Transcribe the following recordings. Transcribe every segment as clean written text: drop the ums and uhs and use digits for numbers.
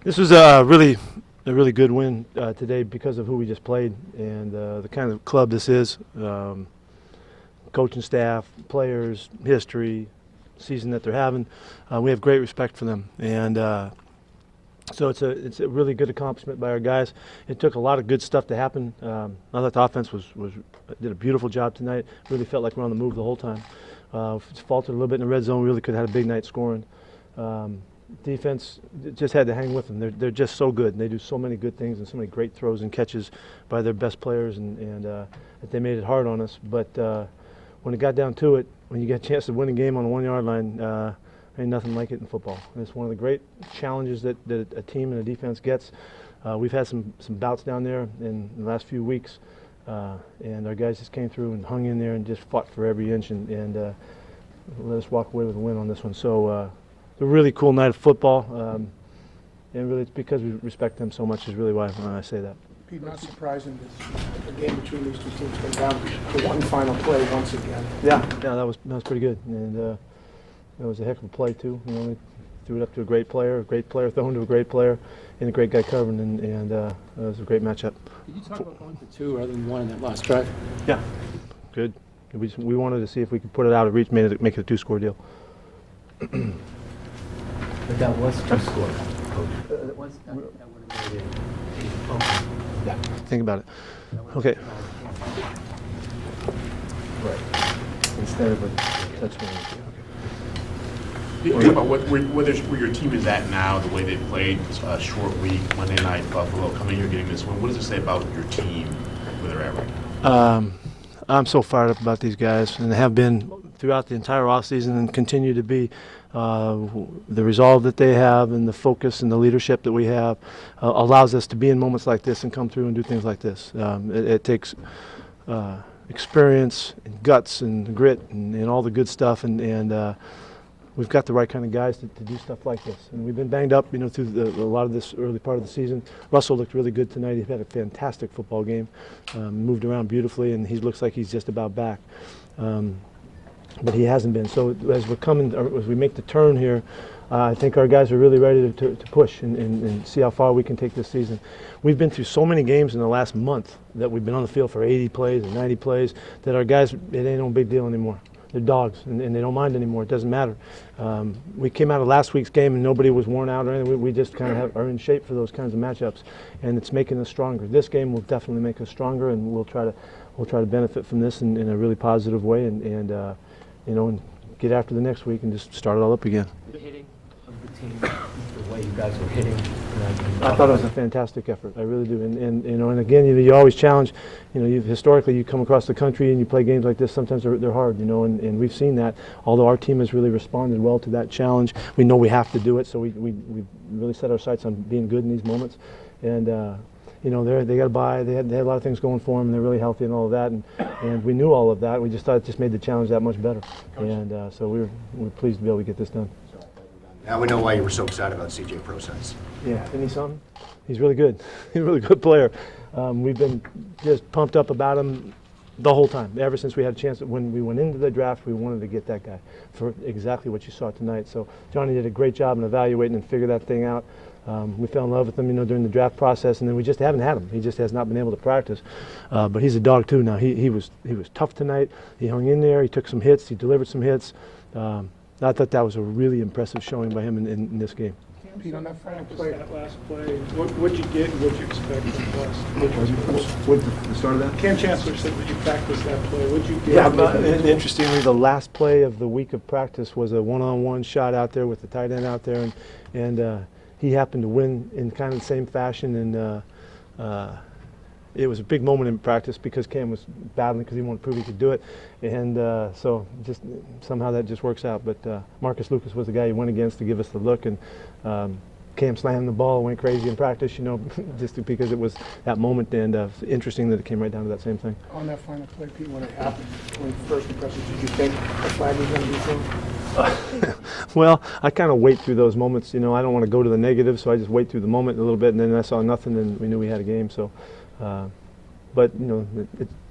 This was a really good win today because of who we just played and the kind of club this is. Coaching staff, players, history, season that they're having. We have great respect for them, and so it's a really good accomplishment by our guys. It took a lot of good stuff to happen. I thought the offense did a beautiful job tonight. Really felt like we're on the move the whole time. Faltered a little bit in the red zone. Really could have had a big night scoring. Defense just had to hang with them. They're just so good, and they do so many good things and so many great throws and catches by their best players, and that they made it hard on us. But when it got down to it, when you get a chance to win a game on the 1 yard line, ain't nothing like it in football. And it's one of the great challenges that a team and a defense gets. We've had some bouts down there in the last few weeks, and our guys just came through and hung in there and just fought for every inch and let us walk away with a win on this one. So. It's a really cool night of football, and really it's because we respect them so much is really why I say that. Pete, not surprising the game between these two teams came down to one final play once again. Yeah, that was pretty good, and it was a heck of a play too. You know, we threw it up to a great player throwing to a great player, and a great guy covering, and it was a great matchup. Did you talk about going for two rather than one in that last drive? Yeah, good. We wanted to see if we could put it out of reach, make it a 2-score deal. But that was 2-score, Coach. That would have made it. Yeah, think about it. Okay. Right. Instead of a touchdown. Talk about where your team is at now, the way they played, a short week, Monday night, Buffalo, coming here getting this win. What does it say about your team, where they're at right now? I'm so fired up about these guys, and they have been throughout the entire offseason and continue to be. The resolve that they have and the focus and the leadership that we have allows us to be in moments like this and come through and do things like this. It takes experience and guts and grit and all the good stuff, and we've got the right kind of guys to do stuff like this. And we've been banged up, you know, through a lot of this early part of the season. Russell looked really good tonight. He had a fantastic football game, moved around beautifully, and he looks like he's just about back. But he hasn't been. So as we make the turn here, I think our guys are really ready to push and see how far we can take this season. We've been through so many games in the last month that we've been on the field for 80 plays and 90 plays that our guys, it ain't no big deal anymore. They're dogs, and they don't mind anymore. It doesn't matter. We came out of last week's game and nobody was worn out or anything. We just kind of are in shape for those kinds of matchups, and it's making us stronger. This game will definitely make us stronger, and we'll try to benefit from this in a really positive way, and you know, and get after the next week and just start it all up again. The hitting of the team, the way you guys were hitting. I thought it was a fantastic effort. I really do. And you know, and again, you always challenge. You know, historically you come across the country and you play games like this. Sometimes they're hard. You know, and we've seen that. Although our team has really responded well to that challenge, we know we have to do it. So we really set our sights on being good in these moments. And you know, they got to buy. They had a lot of things going for them, and they're really healthy and all of that. And we knew all of that. We just thought it just made the challenge that much better. And so we're pleased to be able to get this done. Now we know why you were so excited about CJ Process. Yeah, isn't he something? He's really good. He's a really good player. We've been just pumped up about him the whole time. Ever since we had a chance, when we went into the draft, we wanted to get that guy for exactly what you saw tonight. So Johnny did a great job in evaluating and figuring that thing out. We fell in love with him, you know, during the draft process, and then we just haven't had him. He just has not been able to practice. But he's a dog too now. He was tough tonight. He hung in there. He took some hits. He delivered some hits. I thought that was a really impressive showing by him in this game. Pete, on that final play, that last play, what'd you get and what'd you expect from the last? What the start of that? Cam Chancellor said when you practiced that play, what'd you get? Yeah, interestingly, the last play of the week of practice was a one-on-one shot out there with the tight end out there, and he happened to win in kind of the same fashion, and it was a big moment in practice because Cam was battling because he wanted to prove he could do it, and so just somehow that just works out. But Marcus Lucas was the guy he went against to give us the look, and Cam slammed the ball, went crazy in practice, you know, just because it was that moment, and interesting that it came right down to that same thing. On that final play, Pete, when it happened, when first impressions, did you think the flag was going to be thrown? Well, I kind of wait through those moments, you know. I don't want to go to the negative, so I just wait through the moment a little bit, and then I saw nothing, and we knew we had a game. So, but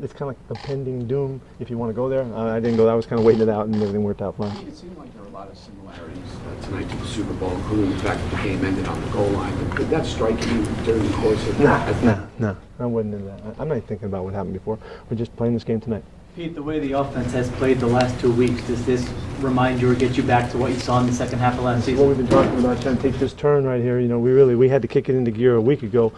it's kind of like a pending doom if you want to go there. I didn't go. I was kind of waiting it out, and everything worked out fine. It seemed like there were a lot of similarities tonight to the Super Bowl, including the fact that the game ended on the goal line. Did that strike you during the course of that? No, I wouldn't do that. I'm not thinking about what happened before. We're just playing this game tonight. Pete, the way the offense has played the last 2 weeks, does this remind you or get you back to what you saw in the second half of last What season? we've been talking about, trying to take this turn right here. We had to kick it into gear a week ago.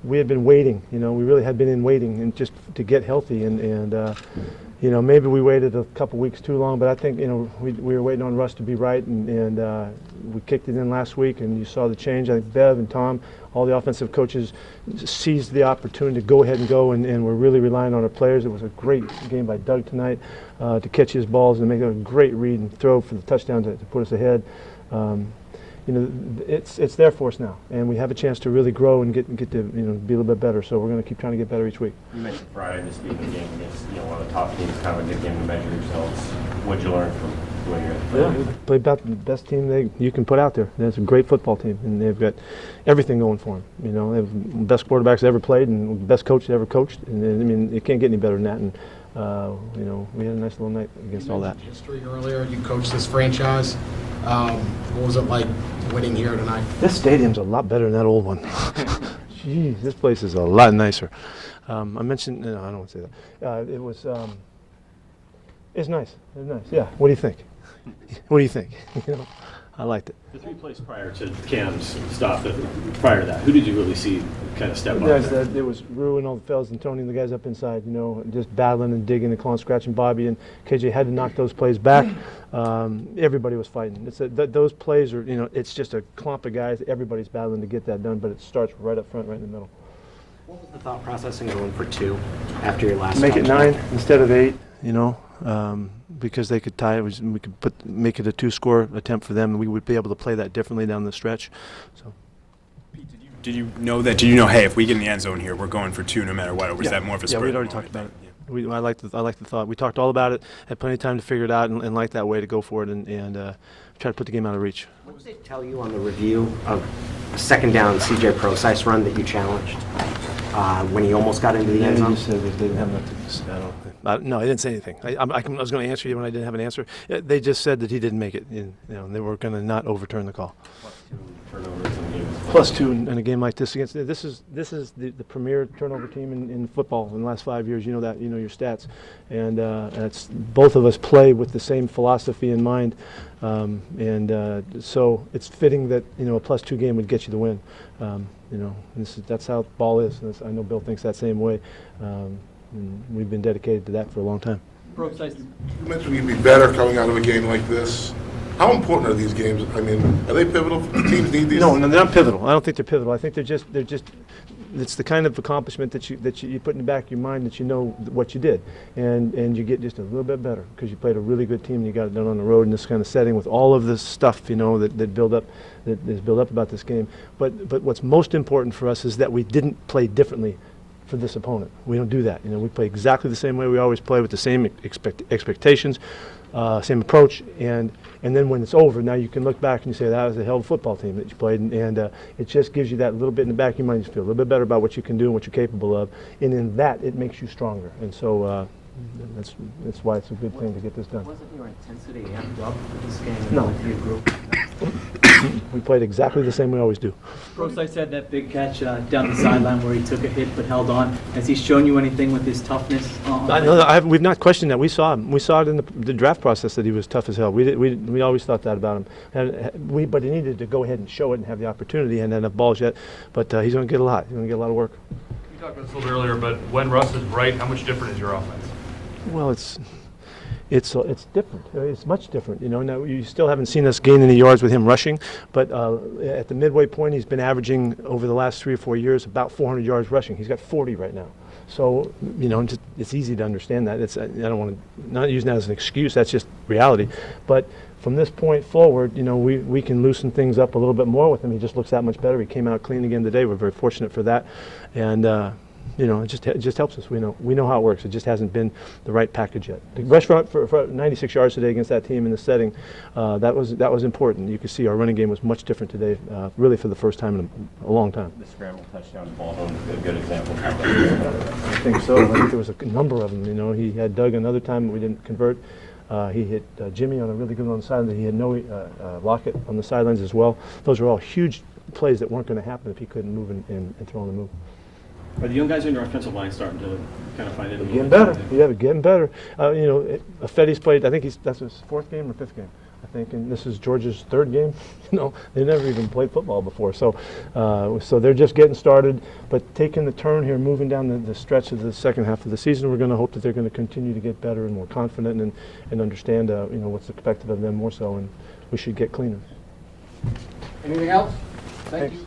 We had been waiting. We really had been in waiting and just to get healthy. And maybe we waited a couple weeks too long. But I think we were waiting on Russ to be right, and we kicked it in last week. And you saw the change. I think Bev and Tom, all the offensive coaches, seized the opportunity to go ahead and go. And we're really relying on our players. It was a great game by Doug tonight to catch his balls and make a great read and throw for the touchdown to put us ahead. It's there for us now, and we have a chance to really grow and get to be a little bit better. So we're going to keep trying to get better each week. You mentioned Friday, this being a game against one of the top teams, kind of a good game to measure yourselves. What'd you learn from doing your Play about the best team you can put out there. It's a great football team, and they've got everything going for them. They have the best quarterbacks ever played and the best coach ever coached. And it can't get any better than that. And we had a nice little night against all that. History earlier, you coached this franchise. What was it like winning here tonight? This stadium's a lot better than that old one. Jeez, this place is a lot nicer. I mentioned, no, I don't want to say that. It's nice. It's nice. Yeah. What do you think? What do you think? I liked it. The 3 plays prior to Cam's stop, prior to that, who did you really see kind of step up? It was Rue and all the fellas and Tony and the guys up inside, just battling and digging and clawing, scratching Bobby, and KJ had to knock those plays back. Everybody was fighting. Those plays are, it's just a clump of guys. Everybody's battling to get that done, but it starts right up front, right in the middle. What was the thought process in going for 2 after your last Make it touchdown? 9 instead of 8, because they could tie it. We could make it a 2-score attempt for them, and we would be able to play that differently down the stretch. So. Pete, did you know, hey, if we get in the end zone here, we're going for 2 no matter what, or was that more of a spur? Yeah, we'd already talked about it. Yeah. I like the thought. We talked all about it, had plenty of time to figure it out, and liked that way to go for it, and try to put the game out of reach. What did they tell you on the review of a second down CJ Procise run that you challenged when he almost got into the end zone? Just said they didn't have enough to, no, I didn't say anything. I was going to answer you when I didn't have an answer. They just said that he didn't make it. And they were going to not overturn the call. +2 in a game like this against this is the premier turnover team in football in the last 5 years. You know that, your stats, and it's both of us play with the same philosophy in mind, so it's fitting that a +2 game would get you the win. That's how ball is. I know Bill thinks that same way, and we've been dedicated to that for a long time. You mentioned you'd be better coming out of a game like this. How important are these games? I mean, are they pivotal? Teams need these? No, they're not pivotal. I don't think they're pivotal. I think they're just. It's the kind of accomplishment that you put in the back of your mind that you know what you did, and you get just a little bit better because you played a really good team and you got it done on the road in this kind of setting with all of this stuff that build up, that is built up about this game. But what's most important for us is that we didn't play differently for this opponent. We don't do that. We play exactly the same way we always play with the same expectations. Same approach, and then when it's over, now you can look back and you say that was a hell of a football team that you played, and it just gives you that little bit in the back of your mind. You feel a little bit better about what you can do and what you're capable of, and in that it makes you stronger. And so that's why it's a good thing to get this done. Wasn't your intensity amped up for this game? No. With your group? We played exactly the same we always do. Procise had that big catch down the sideline where he took a hit but held on. Has he shown you anything with his toughness? We've not questioned that. We saw him. We saw it in the draft process that he was tough as hell. We always thought that about him. But he needed to go ahead and show it and have the opportunity, and enough balls yet. But he's going to get a lot. He's going to get a lot of work. You talked about this a little bit earlier, but when Russ is right, how much different is your offense? Well, it's different. It's much different. Now you still haven't seen us gain any yards with him rushing, but at the midway point, he's been averaging over the last 3 or 4 years about 400 yards rushing. He's got 40 right now. So it's easy to understand that. I don't want to not use that as an excuse. That's just reality. But from this point forward, we can loosen things up a little bit more with him. He just looks that much better. He came out clean again today. We're very fortunate for that, and you know, it just helps us. We know how it works. It just hasn't been the right package yet. The rush for 96 yards today against that team in this setting, that was important. You could see our running game was much different today, really for the first time in a long time. The scramble touchdown to ball home is a good example. I think so. I think there was a number of them. You know, he had Doug another time we didn't convert. He hit Jimmy on a really good one on the sideline. He had Lockett on the sidelines as well. Those were all huge plays that weren't going to happen if he couldn't move and throw on the move. Are the young guys in your offensive line starting to kind of find it? Getting better. Yeah, they're getting better. You know, Fetty's played. I think that's his 4th game or 5th game. I think, and this is George's 3rd game. You know, they never even played football before, so they're just getting started. But taking the turn here, moving down the stretch of the second half of the season, we're going to hope that they're going to continue to get better and more confident and understand, you know, what's expected of them more so, and we should get cleaner. Anything else? Thank you.